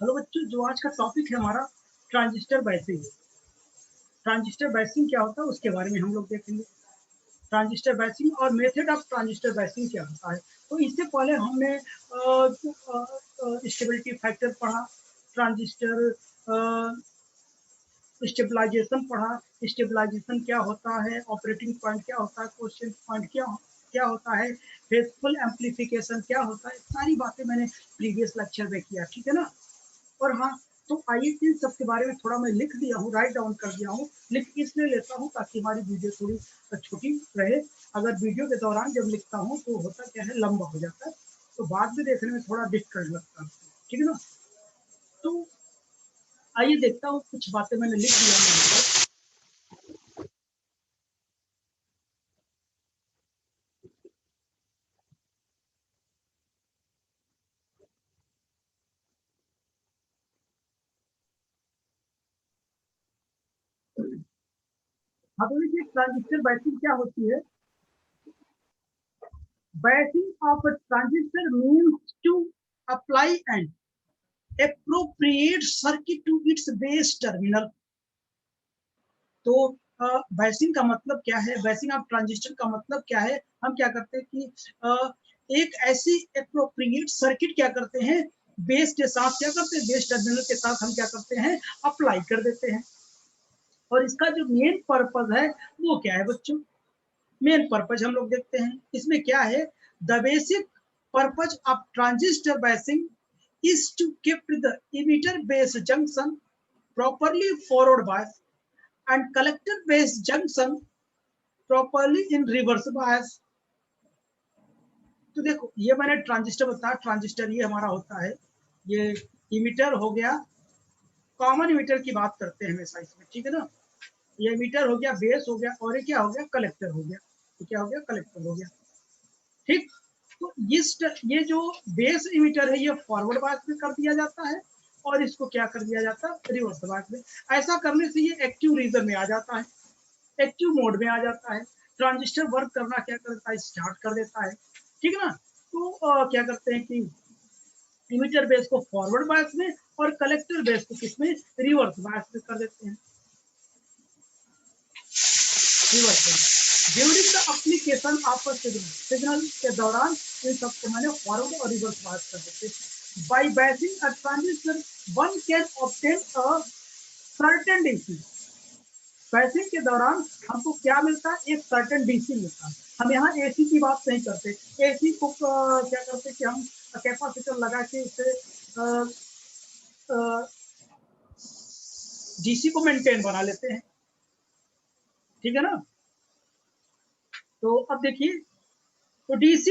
Hello बच्चों, जो आज का टॉपिक है हमारा ट्रांजिस्टर बायसिंग। ट्रांजिस्टर बायसिंग क्या होता है उसके बारे में हम लोग देखेंगे। ट्रांजिस्टर बायसिंग और मेथड ऑफ ट्रांजिस्टर बायसिंग क्या होता है। तो इससे पहले हमने स्टेबिलिटी फैक्टर पढ़ा, ट्रांजिस्टर स्टेबलाइजेशन पढ़ा। स्टेबलाइजेशन क्या होता है, ऑपरेटिंग पॉइंट क्या होता है, क्वेश्चन पॉइंट क्या होता है, फेजफुल एम्पलीफिकेशन क्या होता है, सारी बातें मैंने प्रीवियस लेक्चर में किया, ठीक है ना। और हाँ, तो आइए इन सब के बारे में थोड़ा मैं लिख दिया हूँ, राइट डाउन कर दिया हूँ। लिख इसलिए लेता हूँ ताकि हमारी वीडियो थोड़ी छोटी रहे। अगर वीडियो के दौरान जब लिखता हूँ तो होता क्या है, लंबा हो जाता है, तो बाद में देखने में थोड़ा डिफिकल्ट लगता है, ठीक है ना। तो आइए देखता हूँ, कुछ बातें मैंने लिख दिया है। हाँ, तो देखिए ट्रांजिस्टर बायसिंग क्या होती है। Biasing of a transistor means to apply an appropriate circuit to its base terminal। तो बायसिंग का मतलब क्या है, बायसिंग ऑफ ट्रांजिस्टर का मतलब क्या है। हम क्या करते हैं कि एक ऐसी एप्रोप्रिएट सर्किट क्या करते हैं, बेस के साथ क्या करते हैं, बेस टर्मिनल के साथ हम क्या करते हैं, अप्लाई कर देते हैं। और इसका जो मेन पर्पज है वो क्या है बच्चों, मेन पर्पज हम लोग देखते हैं इसमें क्या है। The basic purpose of transistor biasing is to keep the emitter base junction properly forward bias and collector base junction properly in reverse bias। तो देखो, ये मैंने ट्रांजिस्टर बताया, ट्रांजिस्टर ये हमारा होता है, ये इमीटर हो गया, कॉमन इमीटर की बात करते हैं हमेशा इसमें, ठीक है ना। ये इमीटर हो गया, बेस हो गया, और ये क्या हो गया, कलेक्टर हो गया। तो क्या हो गया, कलेक्टर हो गया, ठीक। तो ये जो बेस इमीटर है ये फॉरवर्ड बायस में कर दिया जाता है, और इसको क्या कर दिया जाता है, रिवर्स बायस में। ऐसा करने से ये एक्टिव रीजन में आ जाता है, एक्टिव मोड में आ जाता है। ट्रांजिस्टर वर्क करना क्या करता है, स्टार्ट कर देता है, ठीक है ना। तो क्या करते हैं कि इमीटर बेस को फॉरवर्ड बायस में और कलेक्टर बेस को किसमें, रिवर्स बायस में कर देते हैं, रिवर्स में। During the application of signal के दौरान इन सबको मैंने फॉरवर्ड और रिवर्स बायस कर देते हैं। By biasing a transistor one can obtain a certain DC. Biasing के दौरान हमको क्या मिलता है, एक सर्टेन डीसी मिलता है। हम यहाँ एसी की बात नहीं करते, एसी को क्या करते कि हम कैपेसिटर लगा के उसे डीसी को मेंटेन बना लेते हैं, ठीक है ना। तो अब देखिए, तो डीसी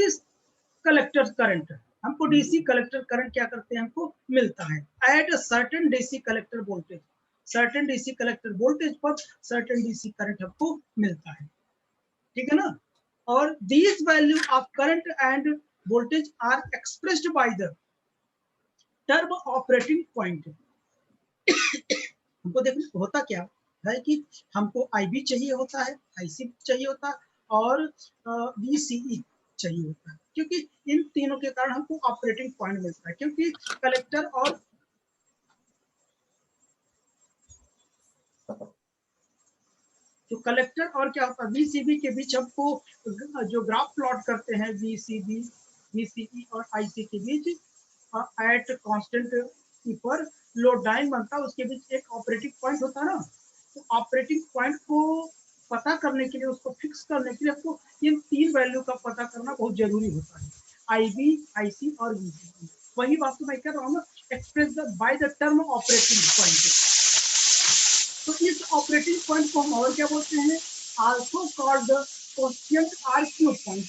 कलेक्टर करंट, हमको डीसी कलेक्टर करंट क्या करते हैं, हमको मिलता है at certain DC collector voltage. Certain DC collector voltage पर सर्टेन डीसी करंट हमको मिलता है, ठीक है ना। और these value of current and voltage are expressed by the term operating point। हमको देखो होता क्या है कि हमको IB चाहिए होता है, IC चाहिए होता है, और VCE चाहिए होता है, क्योंकि इन तीनों के कारण हमको ऑपरेटिंग पॉइंट मिलता है। क्योंकि कलेक्टर और जो कलेक्टर और क्या होता है, VCB के बीच हमको जो ग्राफ प्लॉट करते हैं, VCB VCE और IC के बीच एट कांस्टेंट पर लोड लाइन बनता है, उसके बीच एक ऑपरेटिंग पॉइंट होता है ना। तो ऑपरेटिंग पॉइंट को पता करने के लिए, उसको फिक्स करने के लिए आपको इन तीन वैल्यू का पता करना बहुत जरूरी होता है, IB IC और VCE। वही बात तो मैं कह रहा हूँ ना, express by the term operating point. तो इस ऑपरेटिंग पॉइंट को हम और क्या बोलते हैं, also called the coefficient RQ point.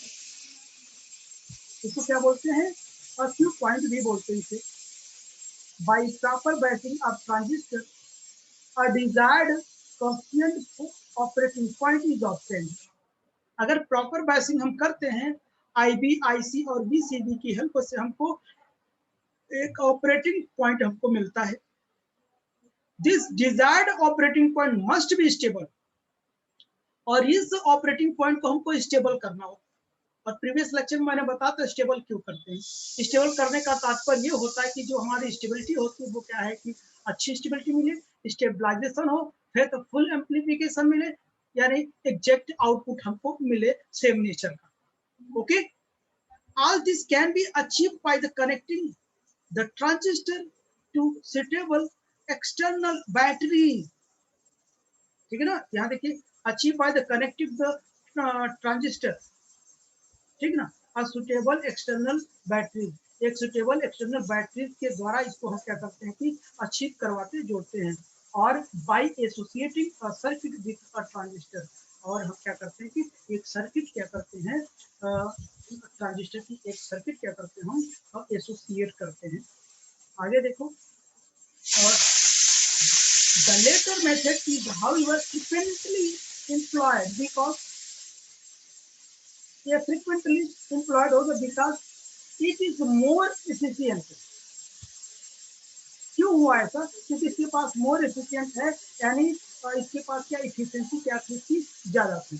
इसको क्या बोलते हैं, RQ पॉइंट भी बोलते हैं इसे। By proper biasing of transistor a desired coefficient operating point is obtained. अगर प्रॉपर बायसिंग हम करते हैं, IB IC और VCB की हेल्प से हमको एक ऑपरेटिंग पॉइंट हमको मिलता है। This desired operating point must be stable, और इस ऑपरेटिंग पॉइंट को हमको स्टेबल करना होगा। और प्रीवियस लेक्चर में मैंने बताया था स्टेबल क्यों करते हैं। स्टेबल करने का तात्पर्य ये होता है कि जो हमारी स्टेबिलिटी होती है वो क्या है कि अच्छी स्टेबिलिटी मिले, स्टेबलाइजेशन हो, फिर तो फुल एम्प्लीफिकेशन मिले, यानी एग्जैक्ट आउटपुट हमको मिले सेम नेचर का। Okay, all this can be achieved by the connecting the transistor to suitable external batteries। ठीक है ना, यहाँ देखिए achieve by the connective the transistor, ठीक ना, सुटेबल एक्सटर्नल बैटरी, एक सुटेबल एक्सटर्नल बैटरी के द्वारा इसको हम क्या करते हैं कि अचीव करवाते जोड़ते हैं, और by associating a circuit with a transistor, और हम क्या करते हैं कि एक सर्किट क्या करते हैं, ट्रांजिस्टर की एक सर्किट क्या करते हैं हम एसोसिएट करते हैं। आगे देखो, और the later method is however frequently employed because it is more efficient। क्यों हुआ ऐसा? क्योंकि इसके पास मोर एफिशिएंट है, यानी इसके पास क्या इफिशिएंसी क्या थी, ज्यादा थी।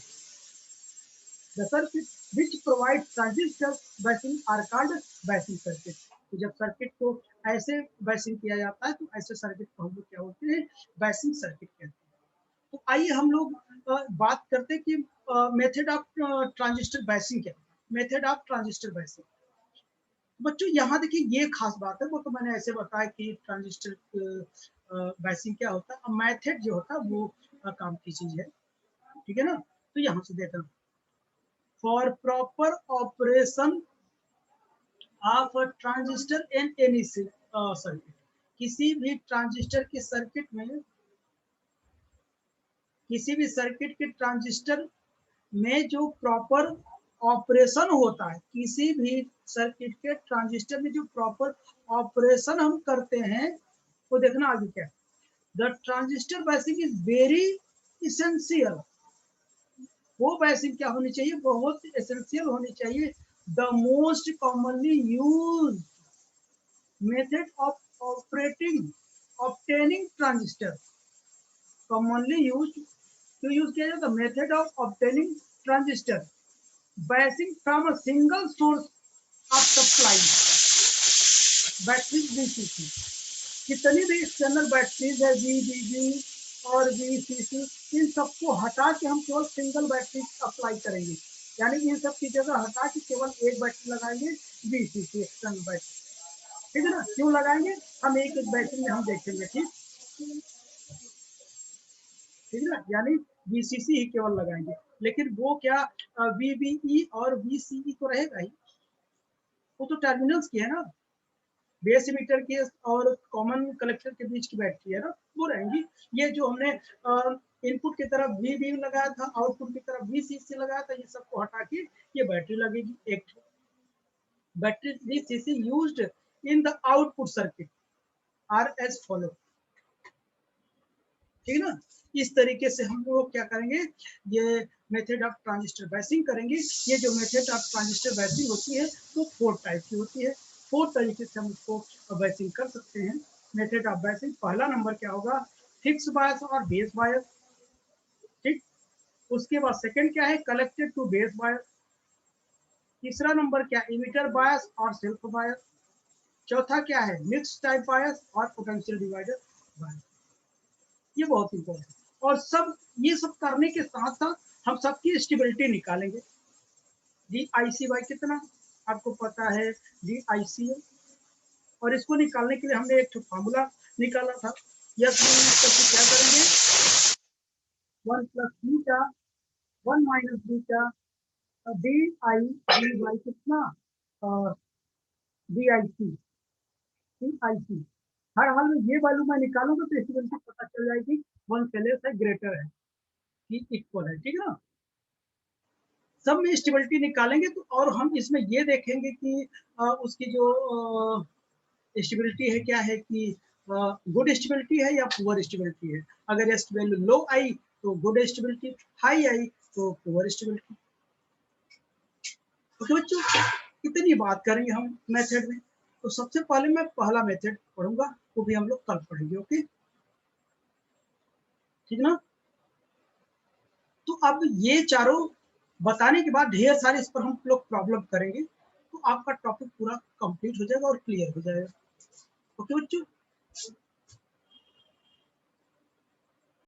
The circuit which provides transistor biasing are called biasing circuit। तो जब सर्किट को ऐसे बायसिंग किया जाता है तो ऐसे सर्किट को हम लोग क्या होते हैं, बायसिंग सर्किट कहते हैं। तो आइए हम लोग बात करते हैं कि मेथड ऑफ ट्रांजिस्टर बायसिंग क्या है। मेथड ऑफ ट्रांजिस्टर बायसिंग, बच्चों यहाँ देखिए ये खास बात है, वो तो मैंने ऐसे बताया कि ट्रांजिस्टर बायसिंग क्या होता है, मेथड जो होता है वो काम की चीज है, ठीक है ना। तो यहाँ से देखना, for proper operation of a transistor in any circuit, किसी भी ट्रांजिस्टर के सर्किट में, किसी भी सर्किट के ट्रांजिस्टर में जो प्रॉपर ऑपरेशन होता है, किसी भी सर्किट के ट्रांजिस्टर में जो प्रॉपर ऑपरेशन हम करते हैं, वो देखना आगे क्या है। The transistor biasing is very essential. वो बायसिंग क्या होनी चाहिए, बहुत एसेंशियल होनी चाहिए। The most commonly use method of operating obtaining transistor, commonly used to use किया जाता method of obtaining transistor biasing from a single source of supply battery VCC। कितनी भी एक्सटर्नल बैटरीज है VBB और VCC, इन सबको हटा के हम केवल सिंगल बैटरी अप्लाई करेंगे, यानी इन सब की जगह हटा के केवल एक बैटरी लगाएंगे VCC एक्सटर्नल बैटरी, ठीक है ना। क्यों लगाएंगे, हम एक एक बैटरी में हम देखेंगे, ठीक है ना, यानी VCC ही केवल लगाएंगे, लेकिन वो क्या VBE और VCE तो रहेगा ही, वो तो टर्मिनल्स की है ना, बेस इमीटर के और कॉमन कलेक्टर के बीच की बैटरी है ना, वो रहेंगी। ये जो हमने इनपुट की तरफ VB लगाया था, आउटपुट की तरफ VCC लगाया था, ये सबको हटा के ये बैटरी लगेगी। एक battery VCC used in the output circuit are as follow, ठीक है ना। इस तरीके से हम लोग क्या करेंगे, ये मेथड ऑफ ट्रांजिस्टर बायसिंग करेंगे। ये जो मेथड ऑफ ट्रांजिस्टर बायसिंग होती है वो 4 टाइप की होती है, 4 तरीके से हम उसको बायसिंग कर सकते हैं। मेथड ऑफ बायसिंग, पहला नंबर क्या होगा, फिक्स बायस और बेस बायस, ठीक। उसके बाद सेकंड क्या है, कलेक्टेड टू बेस बायस। तीसरा नंबर क्या, इमिटर बायस और सेल्फ बायस। चौथा क्या है, मिक्स टाइप बायस और पोटेंशियल डिवाइडर बायस। ये बहुत इंपॉर्टेंट है। और सब ये सब करने के साथ साथ हम सबकी स्टेबिलिटी निकालेंगे। DIC कितना आपको पता है, DIC है, और इसको निकालने के लिए हमने एक फॉर्मूला निकाला था। यस, क्या करेंगे, 1 + बीटा 1 - बीटा DI कितना, DIC। हर हाल में ये वैल्यू मैं निकालूंगा तो स्टेबिलिटी पता चल जाएगी, 1 से लेस है, ग्रेटर है, कि इक्वल है, ठीक है ना। सब में स्टेबिलिटी निकालेंगे तो, और हम इसमें ये देखेंगे कि उसकी जो स्टेबिलिटी है क्या है कि गुड स्टेबिलिटी है या पुअर स्टेबिलिटी है। अगर वैल्यू लो आई तो गुड स्टेबिलिटी, हाई आई तो पुअर स्टेबिलिटी। तो बच्चों कितनी बात करेंगे हम मेथड में, तो सबसे पहले मैं पहला मेथड पढ़ूंगा, वो भी हम लोग कल पढ़ेंगे, ओके, ठीक ना। तो अब ये चारों बताने के बाद ढेर सारे इस पर हम लोग प्रॉब्लम करेंगे, तो आपका टॉपिक पूरा कंप्लीट हो जाएगा और क्लियर हो जाएगा। ओके बच्चों।